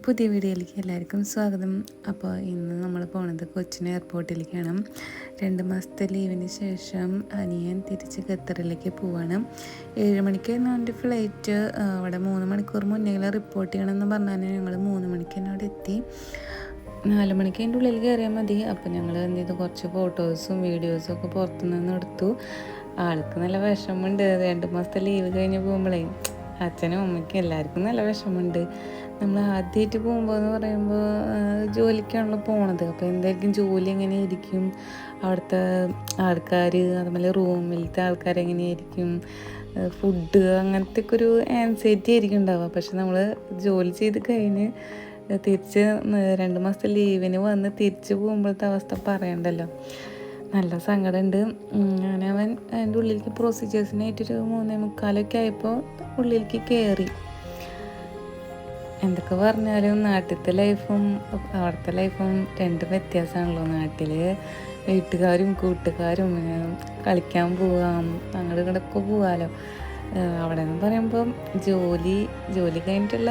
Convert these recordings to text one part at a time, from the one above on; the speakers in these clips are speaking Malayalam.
പുതിയ വീഡിയോയിലേക്ക് എല്ലാവർക്കും സ്വാഗതം. അപ്പോൾ ഇന്ന് നമ്മൾ പോണത് കൊച്ചിൻ എയർപോർട്ടിലേക്കാണ്. 2 മാസത്തെ ലീവിന് ശേഷം അനിയൻ തിരിച്ച് ഖത്തറിലേക്ക് പോവാണ്. 7 മണിക്കായിരുന്നു അവൻ്റെ ഫ്ലൈറ്റ്. അവിടെ 3 മണിക്കൂർ മുന്നേ റിപ്പോർട്ട് ചെയ്യണമെന്ന് പറഞ്ഞാൽ ഞങ്ങൾ 3 മണിക്ക് തന്നെ അവിടെ എത്തി. 4 മണിക്ക് അതിൻ്റെ ഉള്ളിൽ കയറിയാൽ മതി. അപ്പോൾ ഞങ്ങൾ എന്ത് ചെയ്തു, കുറച്ച് ഫോട്ടോസും വീഡിയോസും ഒക്കെ പുറത്തുനിന്ന് എടുത്തു. ആൾക്ക് നല്ല വിഷമമുണ്ട്. 2 മാസത്തെ ലീവ് കഴിഞ്ഞ് പോകുമ്പോഴേ അച്ഛനും അമ്മയ്ക്കും എല്ലാവർക്കും നല്ല വിഷമമുണ്ട്. നമ്മൾ ആദ്യമായിട്ട് പോകുമ്പോൾ എന്ന് പറയുമ്പോൾ ജോലിക്കാണല്ലോ പോണത്. അപ്പോൾ എന്തായിരിക്കും ജോലി എങ്ങനെയായിരിക്കും, അവിടുത്തെ ആൾക്കാർ, അതുപോലെ റൂമിലത്തെ ആൾക്കാർ എങ്ങനെയായിരിക്കും, ഫുഡ്, അങ്ങനത്തെ ഒക്കെ ഒരു ആൻസൈറ്റി ആയിരിക്കും ഉണ്ടാവുക. പക്ഷെ നമ്മൾ ജോലി ചെയ്ത് കഴിഞ്ഞ് തിരിച്ച് 2 മാസത്തെ ലീവിന് വന്ന് തിരിച്ച് പോകുമ്പോഴത്തെ അവസ്ഥ പറയണ്ടല്ലോ. നല്ല സങ്കടമുണ്ട്. അങ്ങനെ അവൻ അതിൻ്റെ ഉള്ളിലേക്ക് പ്രൊസീജിയേഴ്സിനായിട്ടൊരു 3:45 ആയപ്പോൾ ഉള്ളിലേക്ക് കയറി. എന്തൊക്കെ പറഞ്ഞാലും നാട്ടിലത്തെ ലൈഫും അവിടുത്തെ ലൈഫും രണ്ടും വ്യത്യാസമാണല്ലോ. നാട്ടിൽ വീട്ടുകാരും കൂട്ടുകാരും കളിക്കാൻ പോവാം, അങ്ങോട്ട് ഇങ്ങോട്ടൊക്കെ പോവാമല്ലോ. അവിടെ എന്ന് പറയുമ്പം ജോലി കഴിഞ്ഞിട്ടുള്ള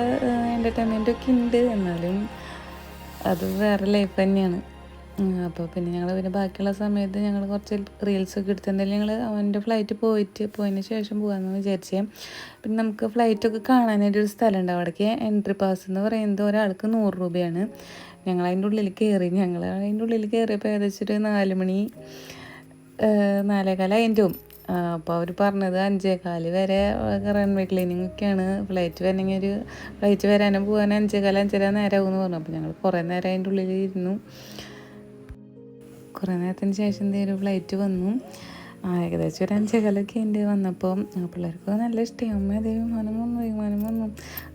എൻ്റർടൈൻമെൻറ്റൊക്കെ ഉണ്ട്, എന്നാലും അത് വേറെ ലൈഫ് തന്നെയാണ്. അപ്പോൾ പിന്നെ ഞങ്ങൾ ബാക്കിയുള്ള സമയത്ത് ഞങ്ങൾ കുറച്ച് റീൽസൊക്കെ എടുത്തിട്ടുണ്ടെങ്കിൽ ഞങ്ങൾ അവൻ്റെ ഫ്ലൈറ്റ് പോയതിന് ശേഷം പോകാമെന്ന് വിചാരിച്ചേ. പിന്നെ നമുക്ക് ഫ്ലൈറ്റൊക്കെ കാണാനായിട്ടൊരു സ്ഥലമുണ്ട്. അവിടേക്ക് എൻട്രി പാസ് എന്ന് പറയുന്നത് ഒരാൾക്ക് 100 രൂപയാണ്. ഞങ്ങൾ അതിൻ്റെ ഉള്ളിൽ കയറിയപ്പോൾ ഏകദേശം ഒരു 4 മണി 4:15 അതിൻ്റെവും. അപ്പോൾ അവർ പറഞ്ഞത് 5:15 വരെ റൺവേ ക്ലീനിങ് ഒക്കെയാണ്. ഫ്ലൈറ്റ് വരാനും പോകാനും 5:15 നേരമാകുമെന്ന് പറഞ്ഞു. അപ്പോൾ ഞങ്ങൾ കുറേ നേരം അതിൻ്റെ ഉള്ളിൽ ഇരുന്നു. കുറേ നേരത്തിന് ശേഷം ഒരു ഫ്ലൈറ്റ് വന്നു. ഏകദേശം ഒരു 5:15 എൻ്റെ വന്നപ്പോൾ പിള്ളേർക്ക് നല്ല ഇഷ്ടമായി. അമ്മ അതേ വിമാനം വന്നു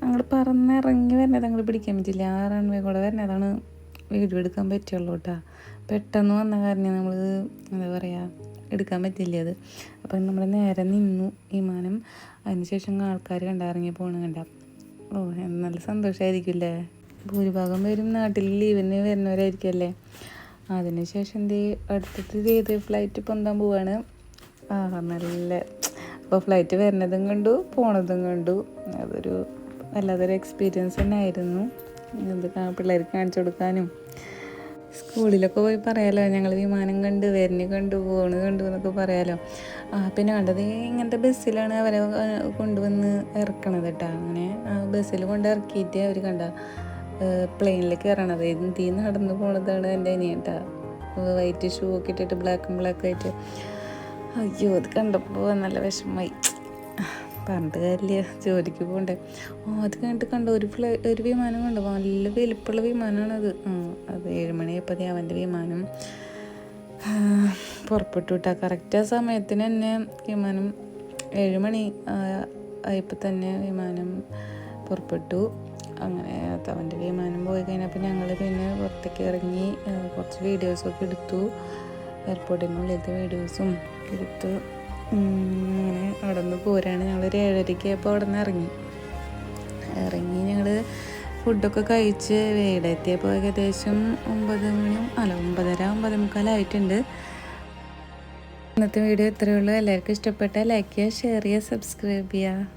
അങ്ങോട്ട് പറന്നിറങ്ങി വരുന്നത് അങ്ങോട്ട് പിടിക്കാൻ പറ്റില്ല. ആ റൺവേ കൂടെ വരുന്നതാണ് വീഡിയോ എടുക്കാൻ പറ്റുള്ളൂ കേട്ടോ. പെട്ടെന്ന് വന്ന കാരണം നമ്മൾ എന്താ പറയുക, എടുക്കാൻ പറ്റില്ല അത്. അപ്പം നമ്മൾ നേരെ നിന്നു വിമാനം. അതിനുശേഷം ആൾക്കാർ ഇറങ്ങി കണ്ട നല്ല സന്തോഷമായിരിക്കില്ലേ. ഭൂരിഭാഗം പേരും നാട്ടിൽ ലീവിന് വരുന്നവരായിരിക്കുമല്ലേ. അതിനുശേഷം അടുത്തത് ഫ്ലൈറ്റ് പൊന്താൻ പോവാണ്. നല്ല അപ്പോൾ ഫ്ലൈറ്റ് വരുന്നതും കണ്ടു പോണതും കണ്ടു. അതൊരു വല്ലാതൊരു എക്സ്പീരിയൻസ് തന്നെ ആയിരുന്നു. ഇത് പിള്ളേർക്ക് കാണിച്ചു കൊടുക്കാനും സ്കൂളിലൊക്കെ പോയി പറയാമല്ലോ, ഞങ്ങൾ വിമാനം കണ്ടു, പോണ് കണ്ടു എന്നൊക്കെ പറയാമല്ലോ. പിന്നെ കണ്ടത് ഇങ്ങനത്തെ ബസ്സിലാണ് അവരെ കൊണ്ടുവന്ന് ഇറക്കണത് കേട്ടോ. അങ്ങനെ ബസ്സിൽ കൊണ്ട് ഇറക്കിയിട്ട് അവർ പ്ലെയിനിൽ കയറണത്. എന്തി നടന്നു പോണതാണ് എൻ്റെ അനിയട്ടാ. വൈറ്റ് ഷൂ ഒക്കെ ഇട്ടിട്ട് ബ്ലാക്ക് ആയിട്ട്. അയ്യോ, അത് കണ്ടപ്പോൾ നല്ല വിഷമമായി. പറഞ്ഞിട്ട് കാര്യമില്ല, ജോലിക്ക് പോകണ്ടേ. അത് കണ്ടു ഒരു വിമാനം കണ്ടു, നല്ല വലിപ്പമുള്ള വിമാനമാണത്. അത് 7 മണിയായപ്പോൾ അവൻ്റെ വിമാനം പുറപ്പെട്ടു വിട്ടാൽ കറക്റ്റ് ആ സമയത്തിന് തന്നെ വിമാനം 7 മണി ആയപ്പോൾ തന്നെ വിമാനം പുറപ്പെട്ടു. അങ്ങനെ അവൻ്റെ വിമാനം പോയി കഴിഞ്ഞപ്പോൾ ഞങ്ങൾ പിന്നെ പുറത്തേക്ക് ഇറങ്ങി കുറച്ച് വീഡിയോസൊക്കെ എടുത്തു. എയർപോർട്ടിനുള്ളിലത്തെ വീഡിയോസും എടുത്തു. അങ്ങനെ അവിടെ നിന്ന് പോരാണ്. ഞങ്ങളൊരു 7:30 ആയപ്പോൾ അവിടെ നിന്ന് ഇറങ്ങി ഞങ്ങൾ ഫുഡൊക്കെ കഴിച്ച് ഇവിടെ എത്തിയപ്പോൾ ഏകദേശം 9:30 ആയിട്ടുണ്ട്. ഇന്നത്തെ വീഡിയോ ഇത്രയേ ഉള്ളൂ. എല്ലാവർക്കും ഇഷ്ടപ്പെട്ടാൽ ലൈക്ക് ചെയ്യുക, ഷെയർ ചെയ്യുക, സബ്സ്ക്രൈബ് ചെയ്യുക.